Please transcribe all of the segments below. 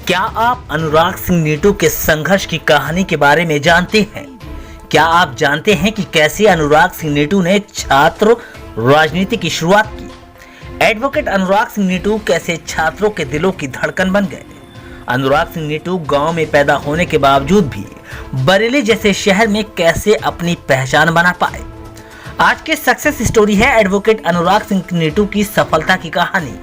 क्या आप अनुराग सिंह नीटू के संघर्ष की कहानी के बारे में जानते हैं? क्या आप जानते हैं कि कैसे अनुराग सिंह नीटू ने छात्र राजनीति की शुरुआत की? एडवोकेट अनुराग सिंह नीटू कैसे छात्रों के दिलों की धड़कन बन गए? अनुराग सिंह नीटू गांव में पैदा होने के बावजूद भी बरेली जैसे शहर में कैसे अपनी पहचान बना पाए? आज के सक्सेस स्टोरी है एडवोकेट अनुराग सिंह नीटू की सफलता की कहानी।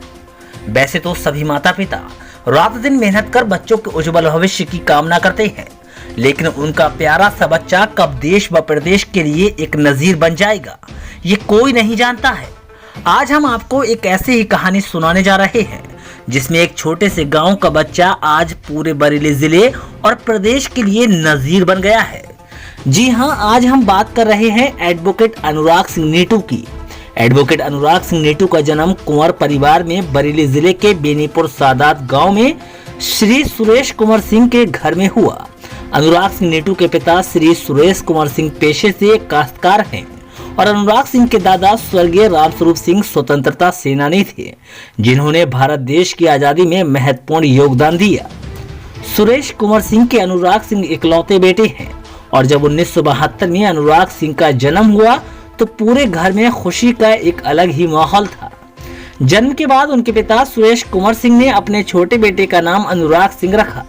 वैसे तो सभी माता पिता रात दिन मेहनत कर बच्चों के उज्जवल भविष्य की कामना करते हैं, लेकिन उनका प्यारा सा बच्चा कब देश व प्रदेश के लिए एक नजीर बन जाएगा, ये कोई नहीं जानता है। आज हम आपको एक ऐसी ही कहानी सुनाने जा रहे हैं जिसमें एक छोटे से गांव का बच्चा आज पूरे बरेली जिले और प्रदेश के लिए नजीर बन गया है। जी हां, आज हम बात कर रहे हैं एडवोकेट अनुराग सिंह नीटू की। एडवोकेट अनुराग सिंह नीटू का जन्म कुंवर परिवार में बरेली जिले के बेनीपुर सादात गांव में श्री सुरेश कुंवर सिंह के घर में हुआ। अनुराग सिंह नीटू के पिता श्री सुरेश कुंवर सिंह पेशे से काश्तकार हैं और अनुराग सिंह के दादा स्वर्गीय रामस्वरूप सिंह स्वतंत्रता सेनानी थे, जिन्होंने भारत देश की आजादी में महत्वपूर्ण योगदान दिया। सुरेश कुंवर सिंह के अनुराग सिंह इकलौते बेटे हैं और जब 1972 में अनुराग सिंह का जन्म हुआ तो पूरे घर में खुशी का एक अलग ही माहौल था। जन्म के बाद उनके पिता सुरेश कुंवर सिंह ने अपने छोटे बेटे का नाम अनुराग सिंह रखा,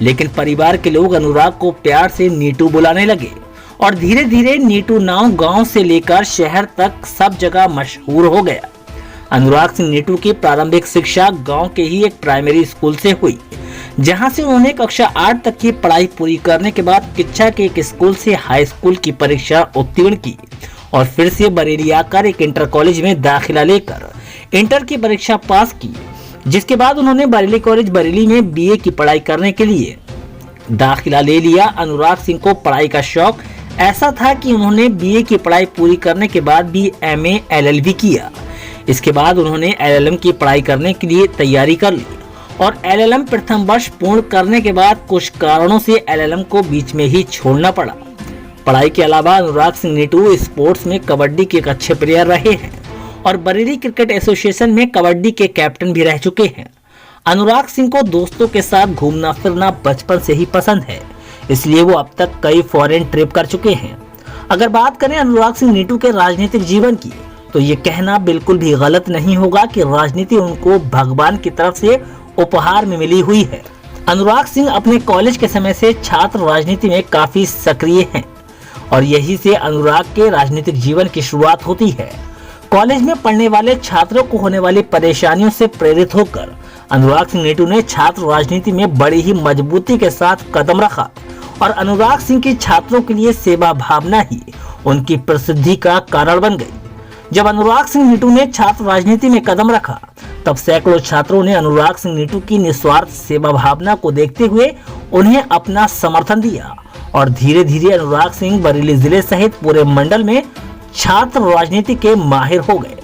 लेकिन परिवार के लोग अनुराग को प्यार से नीटू बुलाने लगे और धीरे धीरे नीटू नाम गांव से लेकर शहर तक सब जगह मशहूर हो गया। अनुराग सिंह नीटू की प्रारंभिक शिक्षा गांव के ही एक प्राइमरी स्कूल से हुई, जहां से उन्होंने कक्षा 8 तक की पढ़ाई पूरी करने के बाद किच्छा के एक स्कूल से हाई स्कूल की परीक्षा उत्तीर्ण की और फिर से बरेली आकर एक इंटर कॉलेज में दाखिला लेकर इंटर की परीक्षा पास की, जिसके बाद उन्होंने बरेली कॉलेज बरेली में बीए की पढ़ाई करने के लिए दाखिला ले लिया। अनुराग सिंह को पढ़ाई का शौक ऐसा था कि उन्होंने बीए की पढ़ाई पूरी करने के बाद भी एमए एलएलबी किया। इसके बाद उन्होंने एलएलएम की पढ़ाई करने के लिए तैयारी कर ली और एलएलएम प्रथम वर्ष पूर्ण करने के बाद कुछ कारणों से एलएलएम को बीच में ही छोड़ना पड़ा। पढ़ाई के अलावा अनुराग सिंह नीटू स्पोर्ट्स में कबड्डी के एक अच्छे प्लेयर रहे हैं और बरेली क्रिकेट एसोसिएशन में कबड्डी के कैप्टन भी रह चुके हैं। अनुराग सिंह को दोस्तों के साथ घूमना फिरना बचपन से ही पसंद है, इसलिए वो अब तक कई फॉरेन ट्रिप कर चुके हैं। अगर बात करें अनुराग सिंह नीटू के राजनीतिक जीवन की, तो ये कहना बिल्कुल भी गलत नहीं होगा कि राजनीति उनको भगवान की तरफ से उपहार में मिली हुई है। अनुराग सिंह अपने कॉलेज के समय से छात्र राजनीति में काफी सक्रिय हैं और यही से अनुराग के राजनीतिक जीवन की शुरुआत होती है। कॉलेज में पढ़ने वाले छात्रों को होने वाली परेशानियों से प्रेरित होकर अनुराग सिंह नीटू ने छात्र राजनीति में बड़ी ही मजबूती के साथ कदम रखा और अनुराग सिंह की छात्रों के लिए सेवा भावना ही उनकी प्रसिद्धि का कारण बन गई। जब अनुराग सिंह नीटू ने छात्र राजनीति में कदम रखा, तब सैकड़ों छात्रों ने अनुराग सिंह नीटू की निस्वार्थ सेवा भावना को देखते हुए उन्हें अपना समर्थन दिया और धीरे धीरे अनुराग सिंह बरेली जिले सहित पूरे मंडल में छात्र राजनीति के माहिर हो गए।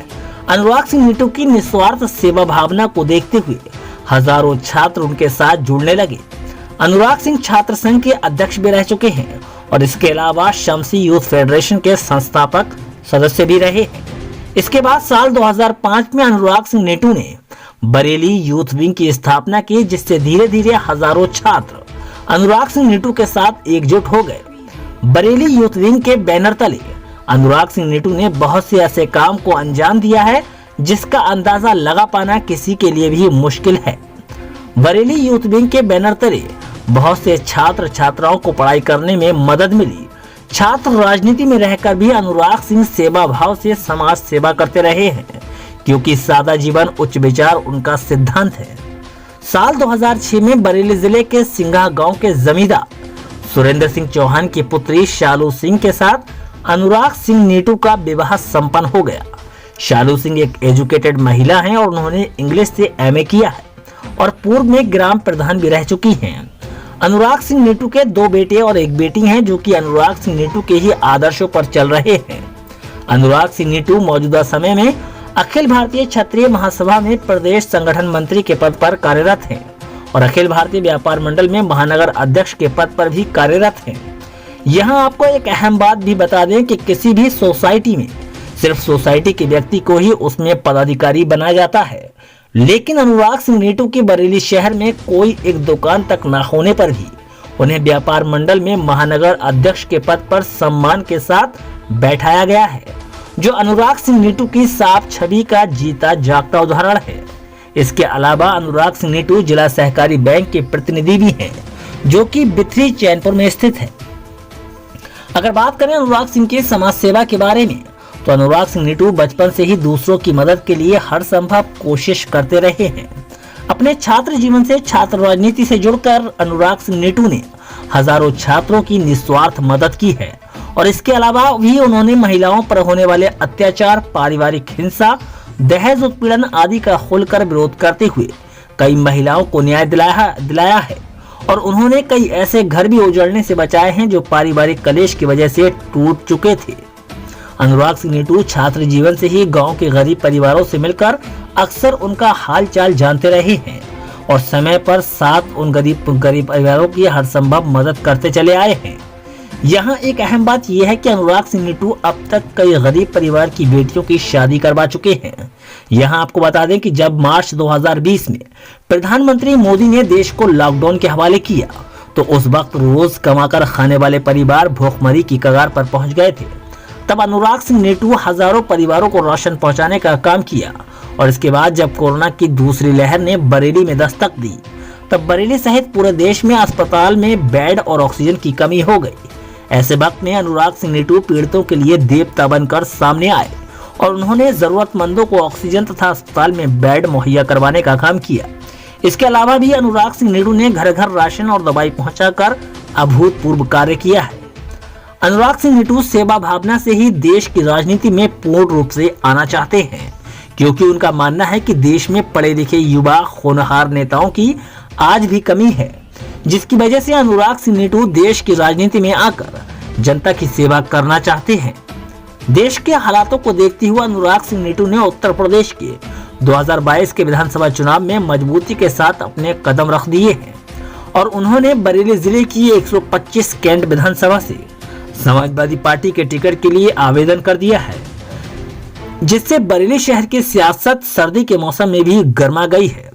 अनुराग सिंह नीटू की निस्वार्थ सेवा भावना को देखते हुए हजारों छात्र उनके साथ जुड़ने लगे। अनुराग सिंह छात्र संघ के अध्यक्ष भी रह चुके हैं और इसके अलावा शमसी यूथ फेडरेशन के संस्थापक सदस्य भी रहे हैं। इसके बाद साल 2005 में अनुराग सिंह नीटू ने बरेली यूथ विंग की स्थापना की, जिससे धीरे धीरे हजारों छात्र अनुराग सिंह नीटू के साथ एकजुट हो गए। बरेली यूथ विंग के बैनर तले अनुराग सिंह नीटू ने बहुत से ऐसे काम को अंजाम दिया है जिसका अंदाजा लगा पाना किसी के लिए भी मुश्किल है। बरेली यूथ विंग के बैनर तले बहुत से छात्र छात्राओं को पढ़ाई करने में मदद मिली। छात्र राजनीति में रहकर भी अनुराग सिंह सेवा भाव से समाज सेवा करते रहे हैं, क्योंकि सादा जीवन उच्च विचार उनका सिद्धांत है। साल 2006 में बरेली जिले के सिंघा गांव के जमींदार सुरेंद्र सिंह चौहान की पुत्री शालू सिंह के साथ अनुराग सिंह नीटू का विवाह संपन्न हो गया। शालू सिंह एक एजुकेटेड महिला हैं और उन्होंने इंग्लिश से एमए किया है और पूर्व में ग्राम प्रधान भी रह चुकी हैं। अनुराग सिंह नीटू के 2 बेटे और 1 बेटी हैं, जो कि अनुराग सिंह नीटू के ही आदर्शों पर चल रहे हैं। अनुराग सिंह नीटू मौजूदा समय में अखिल भारतीय क्षत्रिय महासभा में प्रदेश संगठन मंत्री के पद पर कार्यरत हैं और अखिल भारतीय व्यापार मंडल में महानगर अध्यक्ष के पद पर भी कार्यरत हैं। यहाँ आपको एक अहम बात भी बता दें कि किसी भी सोसाइटी में सिर्फ सोसाइटी के व्यक्ति को ही उसमें पदाधिकारी बनाया जाता है, लेकिन अनुराग सिंह नीटू के बरेली शहर में कोई एक दुकान तक न होने पर भी उन्हें व्यापार मंडल में महानगर अध्यक्ष के पद पर सम्मान के साथ बैठाया गया है, जो अनुराग सिंह नीटू की साफ छवि का जीता जागता उदाहरण है। इसके अलावा अनुराग सिंह नीटू जिला सहकारी बैंक के प्रतिनिधि भी हैं, जो कि बिथरी चैनपुर में स्थित है। अगर बात करें अनुराग सिंह के समाज सेवा के बारे में, तो अनुराग सिंह नीटू बचपन से ही दूसरों की मदद के लिए हर संभव कोशिश करते रहे हैं। अपने छात्र जीवन से छात्र राजनीति से जुड़कर अनुराग सिंह नीटू ने हजारों छात्रों की निस्वार्थ मदद की है और इसके अलावा भी उन्होंने महिलाओं पर होने वाले अत्याचार, पारिवारिक हिंसा, दहेज उत्पीड़न आदि का खुलकर विरोध करते हुए कई महिलाओं को न्याय दिलाया है और उन्होंने कई ऐसे घर भी उजड़ने से बचाए हैं जो पारिवारिक कलेश की वजह से टूट चुके थे। अनुराग सिंह नीटू छात्र जीवन से ही गांव के गरीब परिवारों से मिलकर अक्सर उनका हाल चाल जानते रहे हैं और समय पर साथ उन गरीब परिवारों की हर संभव मदद करते चले आए हैं। यहाँ एक अहम बात यह है कि अनुराग सिंह नीटू अब तक कई गरीब परिवार की बेटियों की शादी करवा चुके हैं। यहाँ आपको बता दें कि जब मार्च 2020 में प्रधानमंत्री मोदी ने देश को लॉकडाउन के हवाले किया, तो उस वक्त रोज कमाकर खाने वाले परिवार भूखमरी की कगार पर पहुंच गए थे। तब अनुराग सिंह नीटू हजारों परिवारों को राशन पहुंचाने का काम किया और इसके बाद जब कोरोना की दूसरी लहर ने बरेली में दस्तक दी, तब बरेली सहित पूरे देश में अस्पताल में बेड और ऑक्सीजन की कमी हो गई। ऐसे वक्त में अनुराग सिंह नीटू पीड़ितों के लिए देवता बनकर सामने आए और उन्होंने जरूरतमंदों को ऑक्सीजन तथा अस्पताल में बेड मुहैया करवाने का काम किया। इसके अलावा भी अनुराग सिंह नीटू ने घर घर राशन और दवाई पहुंचाकर अभूतपूर्व कार्य किया है। अनुराग सिंह नीटू सेवा भावना से ही देश की राजनीति में पूर्ण रूप से आना चाहते हैं, क्योंकि उनका मानना है कि देश में पढ़े लिखे युवा होनहार नेताओं की आज भी कमी है, जिसकी वजह से अनुराग सिंह नीटू देश की राजनीति में आकर जनता की सेवा करना चाहते हैं। देश के हालातों को देखते हुए अनुराग सिंह नीटू ने उत्तर प्रदेश के 2022 के विधानसभा चुनाव में मजबूती के साथ अपने कदम रख दिए हैं और उन्होंने बरेली जिले की 125 कैंट विधानसभा से समाजवादी पार्टी के टिकट के लिए आवेदन कर दिया है, जिससे बरेली शहर की सियासत सर्दी के मौसम में भी गर्मा गई है।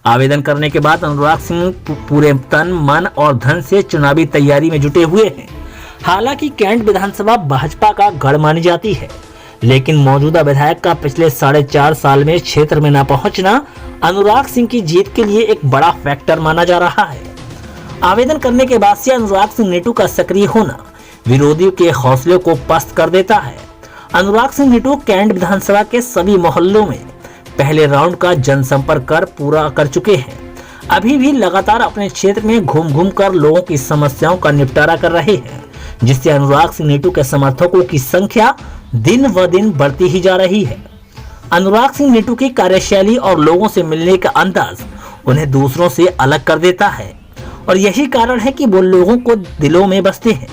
आवेदन करने के बाद अनुराग सिंह पूरे तन, मन और धन से चुनावी तैयारी में जुटे हुए हैं। हालांकि कैंट विधानसभा भाजपा का गढ़ मानी जाती है, लेकिन मौजूदा विधायक का पिछले 4.5 साल में क्षेत्र में न पहुंचना अनुराग सिंह की जीत के लिए एक बड़ा फैक्टर माना जा रहा है। आवेदन करने के बाद से अनुराग सिंह नीटू का सक्रिय होना विरोधियों के हौसले को पस्त कर देता है। अनुराग सिंह नीटू कैंट विधानसभा के सभी मोहल्लों में पहले राउंड का जनसंपर्क कर पूरा कर चुके हैं। अभी भी लगातार अपने क्षेत्र में घूम कर लोगों की समस्याओं का निपटारा कर रहे हैं, जिससे अनुराग सिंह नीटू के समर्थकों की संख्या दिन व दिन बढ़ती ही जा रही है। अनुराग सिंह नीटू की कार्यशैली और लोगों से मिलने का अंदाज उन्हें दूसरों से अलग कर देता है और यही कारण है कि वो लोगों को दिलों में बसते हैं।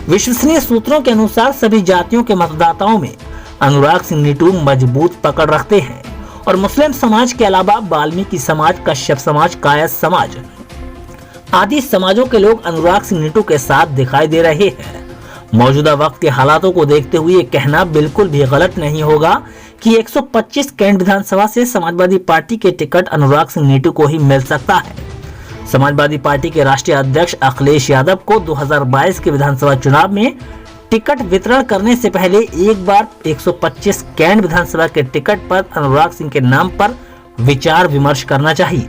विश्वसनीय सूत्रों के अनुसार सभी जातियों के मतदाताओं में अनुराग सिंह नीटू मजबूत पकड़ रखते हैं और मुस्लिम समाज के अलावा वाल्मीकि समाज, कश्यप समाज, कायस्थ समाज आदि समाजों के लोग अनुराग सिंह नीटू के साथ दिखाई दे रहे हैं। मौजूदा वक्त के हालातों को देखते हुए कहना बिल्कुल भी गलत नहीं होगा कि 125 कैंट विधानसभा से समाजवादी पार्टी के टिकट अनुराग सिंह नीटू को ही मिल सकता है। समाजवादी पार्टी के राष्ट्रीय अध्यक्ष अखिलेश यादव को 2022 के विधानसभा चुनाव में टिकट वितरण करने से पहले एक बार 125 कैंट विधानसभा के टिकट पर अनुराग सिंह के नाम पर विचार विमर्श करना चाहिए,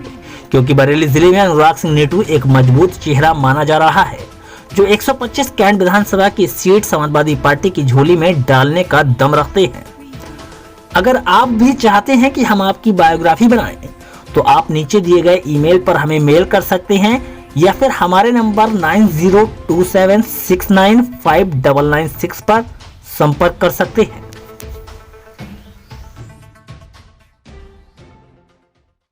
क्योंकि बरेली जिले में अनुराग सिंह नीटू एक मजबूत चेहरा माना जा रहा है, जो 125 कैंट विधानसभा की सीट समाजवादी पार्टी की झोली में डालने का दम रखते हैं। अगर आप भी चाहते हैं कि हम आपकी बायोग्राफी बनाएं, तो आप नीचे दिए गए ईमेल पर हमें मेल कर सकते हैं या फिर हमारे नंबर 9027695996 पर संपर्क कर सकते हैं।